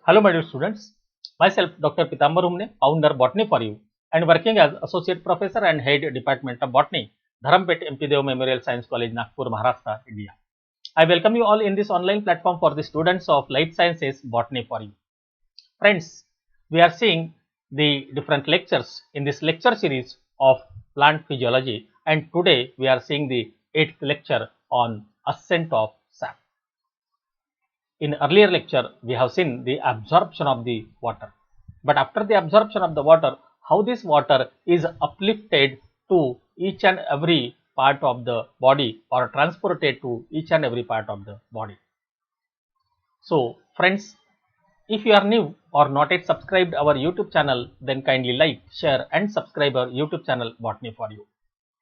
Hello my dear students, myself Dr. PITAMBAR HUMANE, founder Botany for you and working as Associate Professor and Head Department of Botany, Dharampeth M, Deo Memorial Science College, Nagpur, Maharashtra, India. I welcome you all in this online platform for the students of Life Sciences Botany for you. Friends, we are seeing the different lectures in this lecture series of Plant Physiology, and today we are seeing the 8th lecture on Ascent of Sap. In earlier lecture, we have seen the absorption of the water. But after the absorption of the water, how this water is uplifted to each and every part of the body or transported to each and every part of the body. So friends, if you are new or not yet subscribed our YouTube channel, then kindly like, share and subscribe our YouTube channel Botany for you.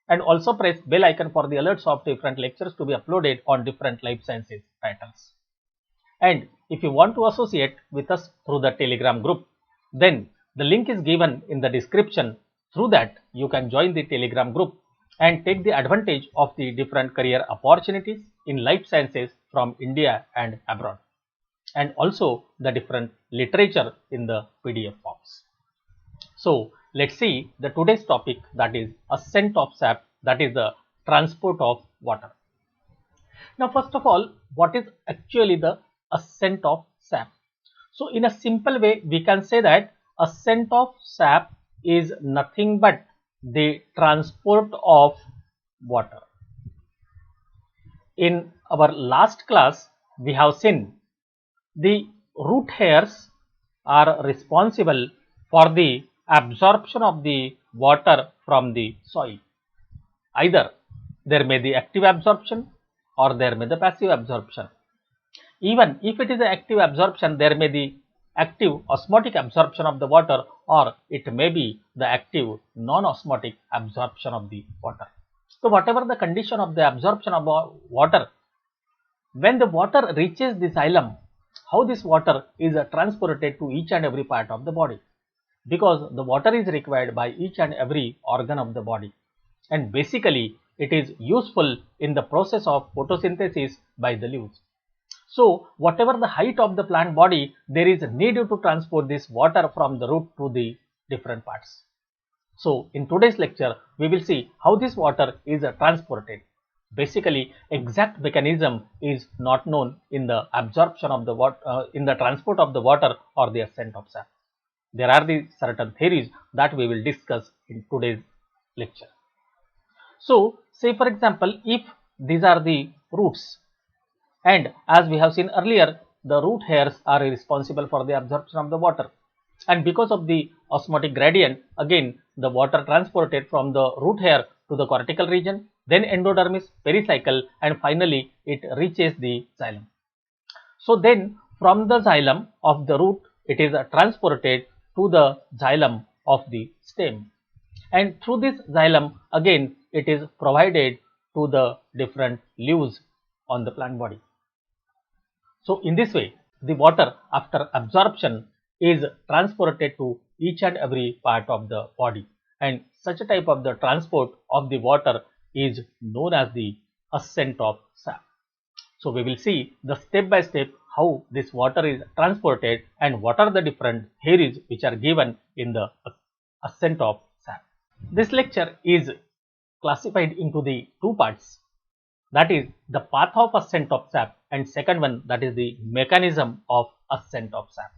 And also press bell icon for the alerts of different lectures to be uploaded on different life sciences titles. And if you want to associate with us through the Telegram group, then the link is given in the description. Through that, you can join the Telegram group and take the advantage of the different career opportunities in life sciences from India and abroad, and also the different literature in the PDF forms. So let's see the today's topic, that is ascent of sap, that is the transport of water. Now first of all, what is actually the ascent of sap? So in a simple way, we can say that ascent of sap is nothing but the transport of water. In our last class, we have seen the root hairs are responsible for the absorption of the water from the soil. Either there may be active absorption or there may be passive absorption. Even if it is an active absorption, there may be active osmotic absorption of the water, or it may be the active non-osmotic absorption of the water. So whatever the condition of the absorption of water, when the water reaches the xylem, how this water is transported to each and every part of the body, because the water is required by each and every organ of the body, and basically it is useful in the process of photosynthesis by the leaves. So whatever the height of the plant body, there is a need to transport this water from the root to the different parts. So in today's lecture, we will see how this water is transported. Basically, exact mechanism is not known in the absorption of the water, in the transport of the water or the ascent of sap. There are the certain theories that we will discuss in today's lecture. So say for example, if these are the roots, and as we have seen earlier, the root hairs are responsible for the absorption of the water, and because of the osmotic gradient, again the water transported from the root hair to the cortical region, then endodermis, pericycle, and finally it reaches the xylem. So then from the xylem of the root, it is transported to the xylem of the stem, and through this xylem again it is provided to the different leaves on the plant body. So in this way, the water after absorption is transported to each and every part of the body, and such a type of the transport of the water is known as the ascent of sap. So we will see the step by step how this water is transported and what are the different theories which are given in the ascent of sap. This lecture is classified into the two parts, that is the path of ascent of sap, and second one, that is the mechanism of ascent of sap.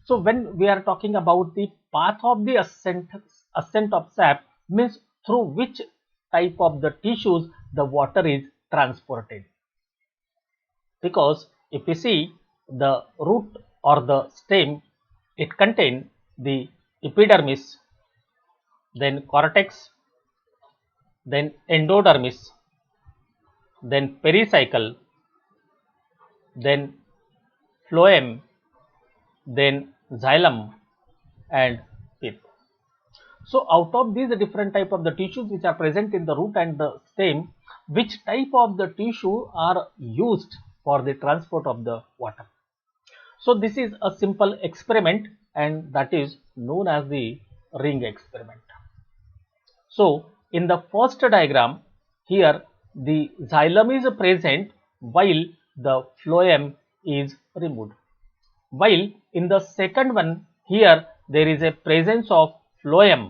So when we are talking about the path of the ascent of sap, means through which type of the tissues the water is transported. Because if we see the root or the stem, it contains the epidermis, then cortex, then endodermis, then pericycle, then phloem, then xylem and pith. So out of these different type of the tissues which are present in the root and the stem, which type of the tissue are used for the transport of the water? So this is a simple experiment, and that is known as the ring experiment. So in the first diagram, here the xylem is present while the phloem is removed. while in the second one here there is a presence of phloem.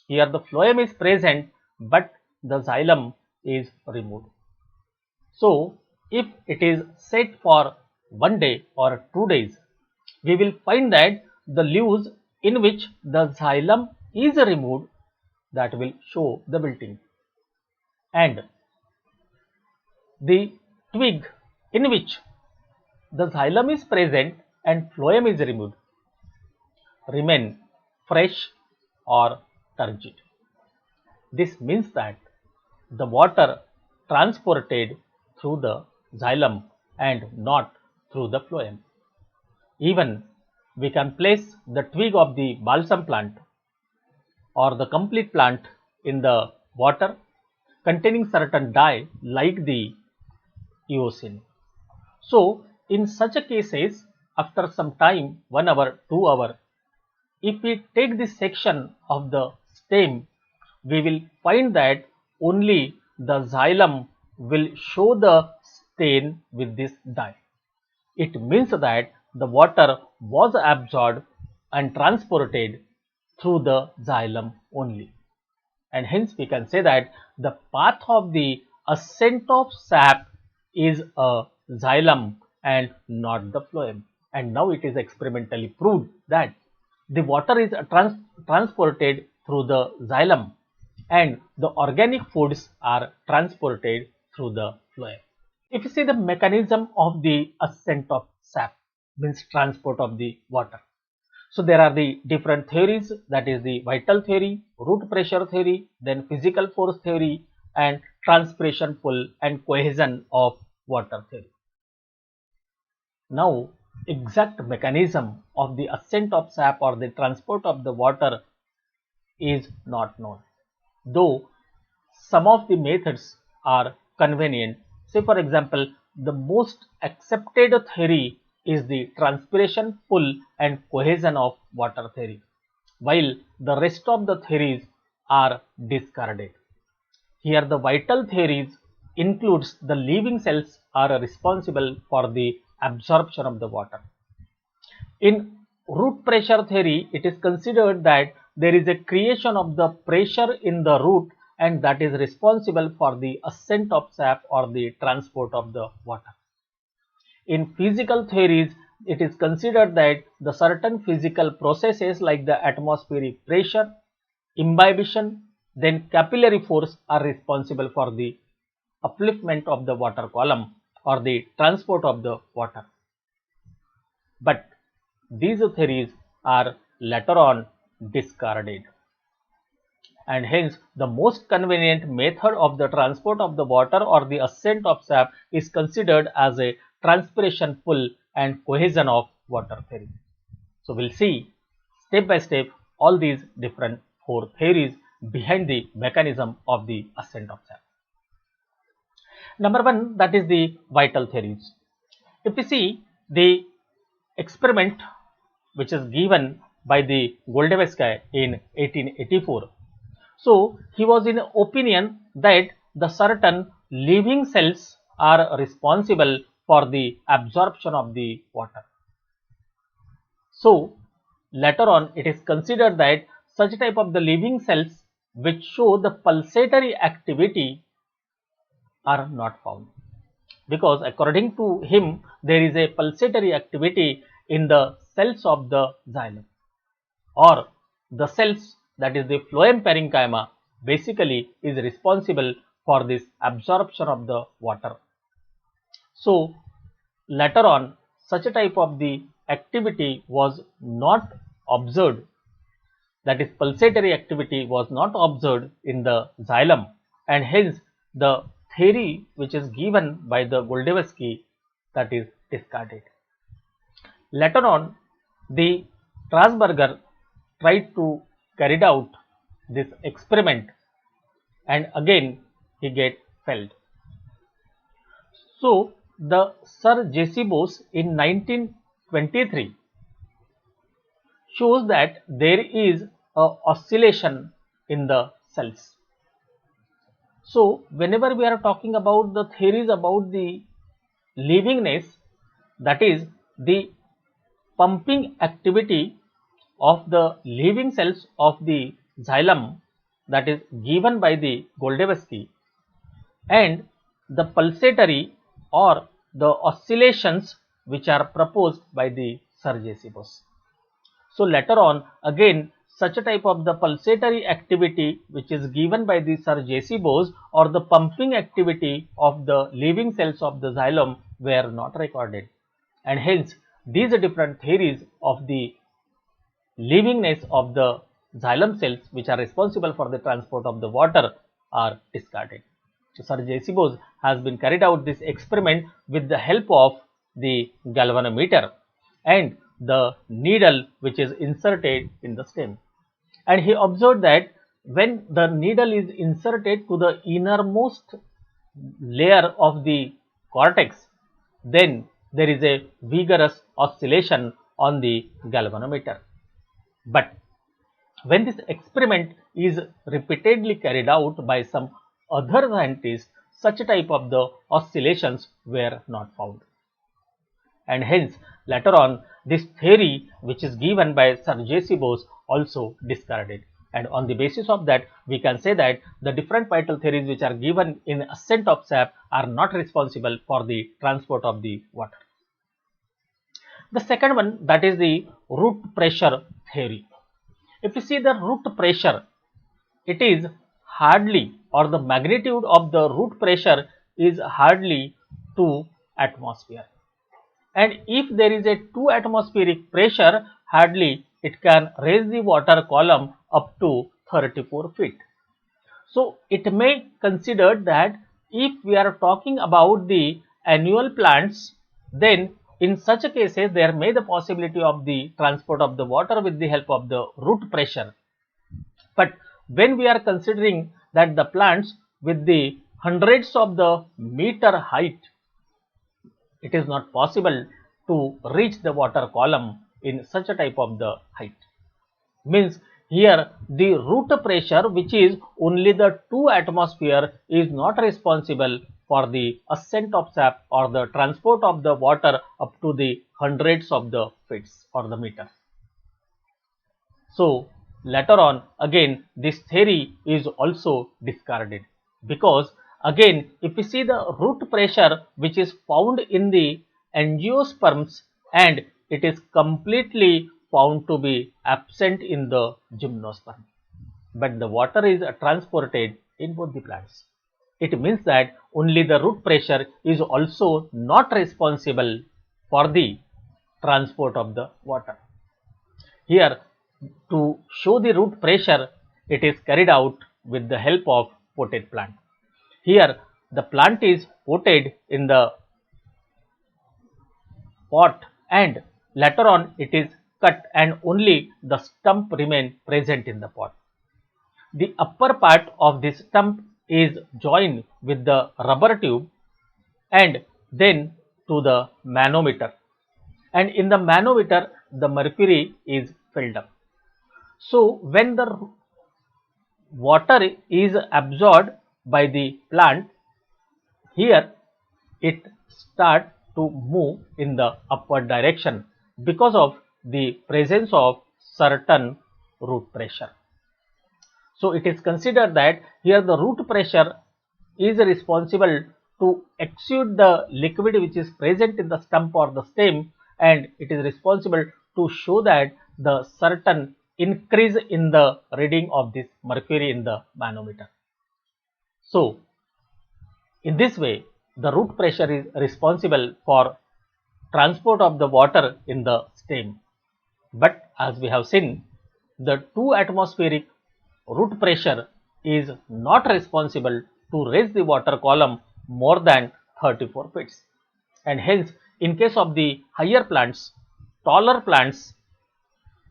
Here the phloem is present but the xylem is removed. So if it is set for 1 day or 2 days, we will find that the leaves in which the xylem is removed, that will show the wilting, and the twig in which the xylem is present and phloem is removed remain fresh or turgid. This means that the water transported through the xylem and not through the phloem. Even we can place the twig of the balsam plant or the complete plant in the water containing certain dye like the eosin. So in such a cases, after some time, 1 hour, 2 hour, if we take this section of the stem, we will find that only the xylem will show the stain with this dye. It means that the water was absorbed and transported through the xylem only, and hence we can say that the path of the ascent of sap is a xylem and not the phloem. And now it is experimentally proved that the water is transported through the xylem and the organic foods are transported through the phloem. If you see the mechanism of the ascent of sap, means transport of the water. So there are the different theories, that is the vital theory, root pressure theory, then physical force theory, and transpiration pull and cohesion of water theory. Now exact mechanism of the ascent of sap or the transport of the water is not known, though some of the methods are convenient. Say for example, the most accepted theory is the transpiration pull and cohesion of water theory, while the rest of the theories are discarded. Here the vital theories includes the living cells are responsible for the absorption of the water. In root pressure theory, it is considered that there is a creation of the pressure in the root and that is responsible for the ascent of sap or the transport of the water. In physical theories, it is considered that the certain physical processes like the atmospheric pressure, imbibition, then capillary force are responsible for the upliftment of the water column or the transport of the water. But these theories are later on discarded, and hence the most convenient method of the transport of the water or the ascent of sap is considered as a transpiration pull and cohesion of water theory. So we'll see step by step all these different 4 theories behind the mechanism of the ascent of sap. Number 1, that is the vital theories. If we see the experiment which is given by the Goldevsky in 1884. So he was in opinion that the certain living cells are responsible for the absorption of the water. So later on it is considered that such type of the living cells which show the pulsatory activity are not found, because according to him there is a pulsatory activity in the cells of the xylem, or the cells, that is the phloem parenchyma, basically is responsible for this absorption of the water. So later on such a type of the activity was not observed, that is pulsatory activity was not observed in the xylem, and hence the theory which is given by the Goldevsky, that is discarded. Later on the Strasburger tried to carry out this experiment and again he get failed. So the Sir J.C. Bose in 1923 shows that there is a oscillation in the cells. So whenever we are talking about the theories about the livingness, that is the pumping activity of the living cells of the xylem, that is given by the Goldevsky, and the pulsatory or the oscillations which are proposed by the Sir-J.C. Bose. So later on again such a type of the pulsatory activity which is given by the Sir-J.C. Bose or the pumping activity of the living cells of the xylem were not recorded, and hence these different theories of the livingness of the xylem cells which are responsible for the transport of the water are discarded. So Sir-J.C. Bose has been carried out this experiment with the help of the galvanometer and the needle which is inserted in the stem, and he observed that when the needle is inserted to the innermost layer of the cortex, then there is a vigorous oscillation on the galvanometer. But when this experiment is repeatedly carried out by some other scientists, such a type of the oscillations were not found, and hence later on this theory which is given by Sir-J.C. Bose also discarded, and on the basis of that we can say that the different vital theories which are given in Ascent of Sap are not responsible for the transport of the water. The second one, that is the root pressure theory. If you see the root pressure, it is hardly, or the magnitude of the root pressure is hardly 2 atmosphere, and if there is a 2 atmospheric pressure, hardly it can raise the water column up to 34 feet. So it may consider that if we are talking about the annual plants, then in such cases there may the possibility of the transport of the water with the help of the root pressure. But when we are considering that the plants with the hundreds of the meter height, it is not possible to reach the water column in such a type of the height. Means here the root pressure, which is only the 2 atmosphere, is not responsible for the ascent of sap or the transport of the water up to the hundreds of the feet or the meters. So later on again this theory is also discarded, because again if we see the root pressure which is found in the angiosperms, and it is completely found to be absent in the gymnosperm, but the water is transported in both the plants. It means that only the root pressure is also not responsible for the transport of the water. Here to show the root pressure, it is carried out with the help of potted plant. Here the plant is potted in the pot, and later on it is cut and only the stump remain present in the pot. The upper part of this stump is joined with the rubber tube and then to the manometer, and in the manometer the mercury is filled up. So when the water is absorbed by the plant, here it start to move in the upward direction because of the presence of certain root pressure. So it is considered that here the root pressure is responsible to exude the liquid which is present in the stump or the stem, and it is responsible to show that the certain increase in the reading of this mercury in the manometer. So in this way the root pressure is responsible for transport of the water in the stem. But as we have seen, the 2 atmospheric root pressure is not responsible to raise the water column more than 34 feet, and hence in case of the higher plants, taller plants,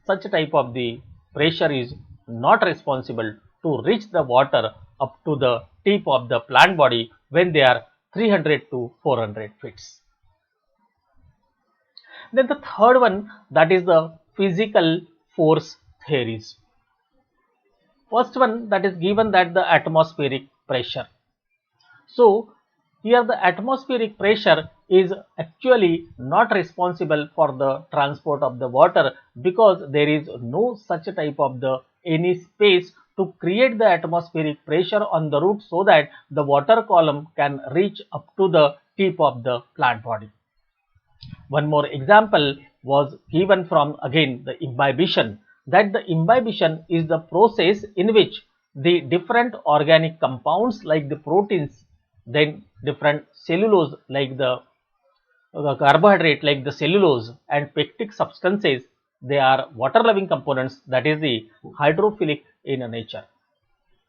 such a type of the pressure is not responsible to reach the water up to the tip of the plant body when they are 300 to 400 feet. Then the third one, that is the physical force theories. First one, that is given that the atmospheric pressure. So Here the atmospheric pressure is actually not responsible for the transport of the water, because there is no such type of the any space to create the atmospheric pressure on the root so that the water column can reach up to the tip of the plant body. One more example was given from again the imbibition, that the imbibition is the process in which the different organic compounds like the proteins, then different cellulose like the carbohydrate like the cellulose and pectic substances, they are water loving components, that is the hydrophilic in nature,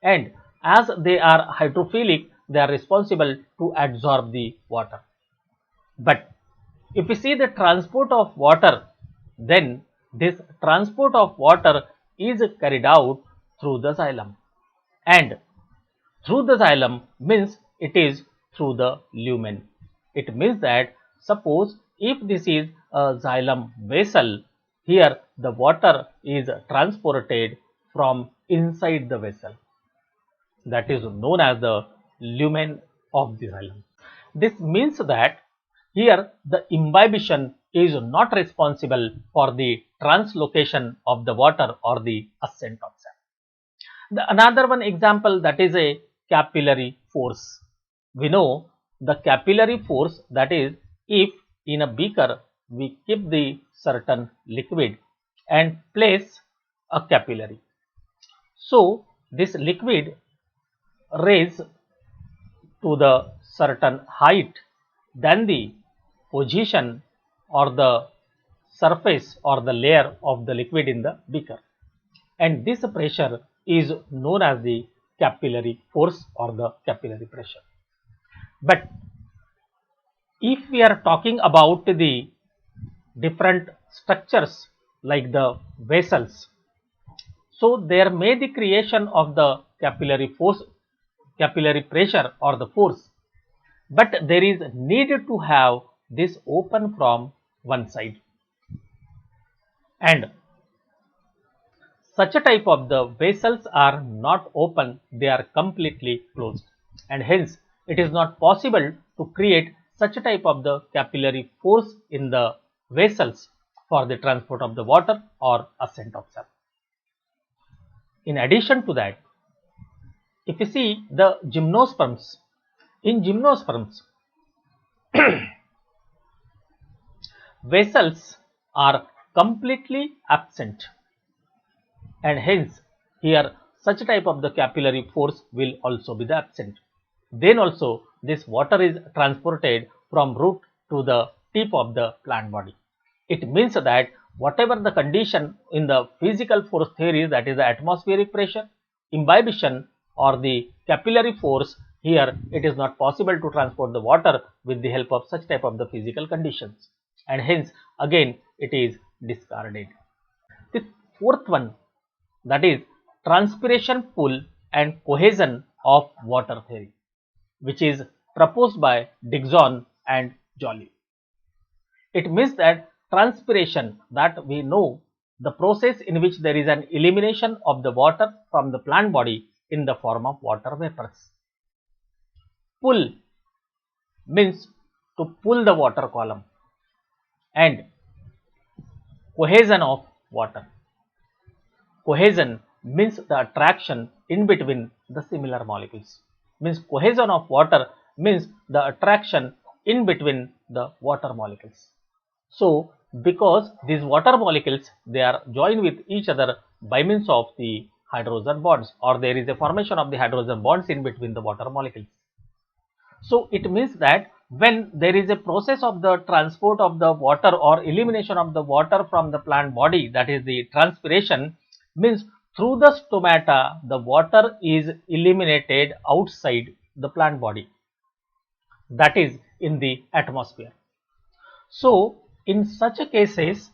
and as they are hydrophilic they are responsible to absorb the water. But if we see the transport of water, then this transport of water is carried out through the xylem, and through the xylem means it is through the lumen. It means that suppose if this is a xylem vessel, here the water is transported from inside the vessel, that is known as the lumen of the xylem. This means that here the imbibition is not responsible for the translocation of the water or the ascent of sap. Another one example, that is a capillary force. We know the capillary force, that is if in a beaker we keep the certain liquid and place a capillary. So this liquid raise to the certain height, then the position or the surface or the layer of the liquid in the beaker, and this pressure is known as the capillary force or the capillary pressure. But if we are talking about the different structures like the vessels, so there may the creation of the capillary force, capillary pressure or the force, but there is need to have this open from one side, and such a type of the vessels are not open, they are completely closed, and hence it is not possible to create such a type of the capillary force in the vessels for the transport of the water or ascent of sap. In addition to that, if you see the gymnosperms, in gymnosperms vessels are completely absent, and hence here such type of the capillary force will also be the absent. Then also this water is transported from root to the tip of the plant body. It means that whatever the condition in the physical force theory, that is the atmospheric pressure, imbibition or the capillary force, here it is not possible to transport the water with the help of such type of the physical conditions, and hence again it is discarded. The fourth one, that is transpiration, pull and cohesion of water theory, which is proposed by Dixon and Joly. It means that transpiration, that we know the process in which there is an elimination of the water from the plant body in the form of water vapors. Pull means to pull the water column, and cohesion of water. Cohesion means the attraction in between the similar molecules. Means cohesion of water means the attraction in between the water molecules. So because these water molecules, they are joined with each other by means of the hydrogen bonds, or there is a formation of the hydrogen bonds in between the water molecules. So it means that when there is a process of the transport of the water or elimination of the water from the plant body, that is the transpiration, means through the stomata the water is eliminated outside the plant body, that is in the atmosphere. So in such cases,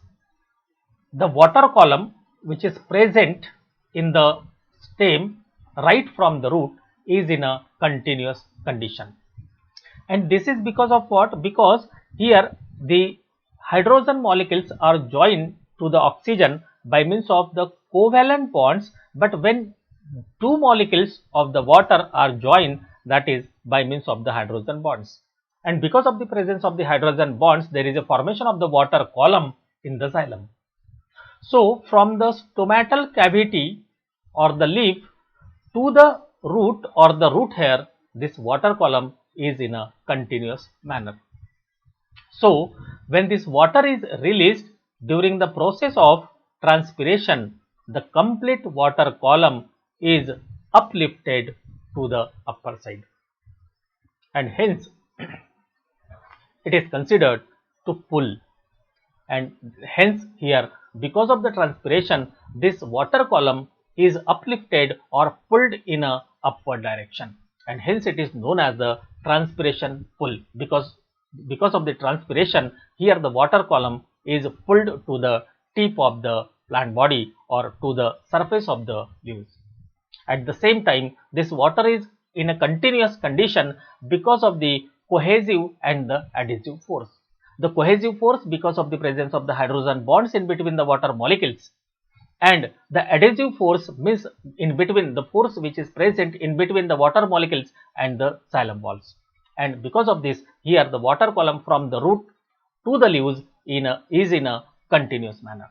the water column which is present in the stem right from the root is in a continuous condition. And this is because of what? Because here the hydrogen molecules are joined to the oxygen by means of the covalent bonds, but when two molecules of the water are joined, that is by means of the hydrogen bonds. And because of the presence of the hydrogen bonds, there is a formation of the water column in the xylem. So from the stomatal cavity or the leaf to the root or the root hair, this water column is in a continuous manner. So when this water is released during the process of transpiration, the complete water column is uplifted to the upper side, and hence it is considered to pull. And hence here, because of the transpiration, this water column is uplifted or pulled in a upward direction, and hence it is known as the transpiration pull. Because of the transpiration, here the water column is pulled to the tip of the plant body or to the surface of the leaves. At the same time, this water is in a continuous condition because of the cohesive and the adhesive force. The cohesive force because of the presence of the hydrogen bonds in between the water molecules, and the adhesive force means in between, the force which is present in between the water molecules and the xylem walls. And because of this, here the water column from the root to the leaves is in a continuous manner.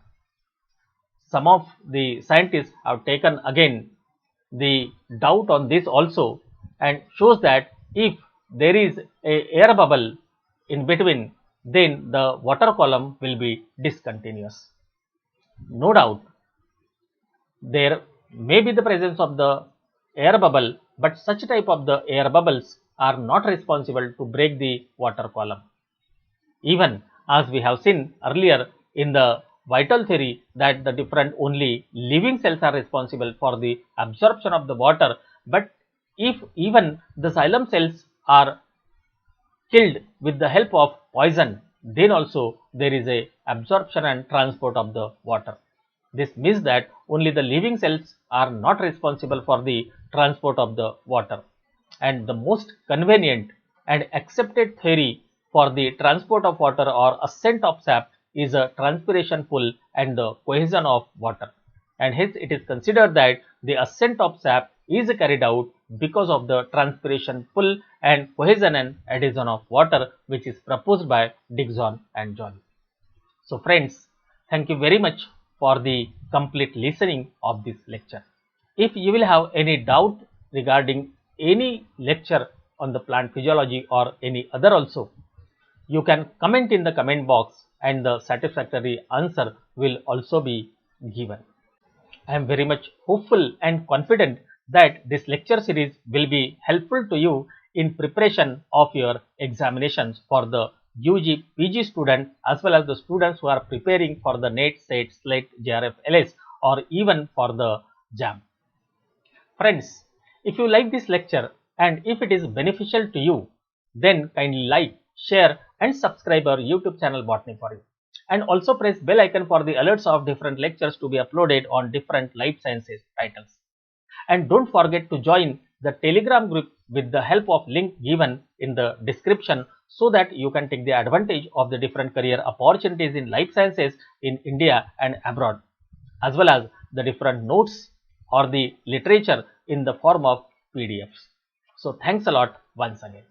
Some of the scientists have taken again the doubt on this also, and shows that if there is a air bubble in between, then the water column will be discontinuous. No doubt there may be the presence of the air bubble, but such type of the air bubbles are not responsible to break the water column. Even as we have seen earlier in the vital theory that the different only living cells are responsible for the absorption of the water, but if even the xylem cells are killed with the help of poison, then also there is a absorption and transport of the water. This means that only the living cells are not responsible for the transport of the water, and the most convenient and accepted theory for the transport of water or ascent of sap is a transpiration pull and the cohesion of water, and hence it is considered that the ascent of sap is carried out because of the transpiration pull and cohesion and adhesion of water, which is proposed by Dickson and Joly. So friends, thank you very much for the complete listening of this lecture. If you will have any doubt regarding any lecture on the plant physiology or any other also, you can comment in the comment box and the satisfactory answer will also be given. I am very much hopeful and confident that this lecture series will be helpful to you in preparation of your examinations for the UG PG student as well as the students who are preparing for the NET, SET, SLET, JRF, LS or even for the JAM. Friends, if you like this lecture and if it is beneficial to you, then kindly like, share and subscribe our YouTube channel Botany for You, and also press bell icon for the alerts of different lectures to be uploaded on different life sciences titles. And don't forget to join the Telegram group with the help of link given in the description, so that you can take the advantage of the different career opportunities in life sciences in India and abroad, as well as the different notes or the literature in the form of PDFs. So thanks a lot once again.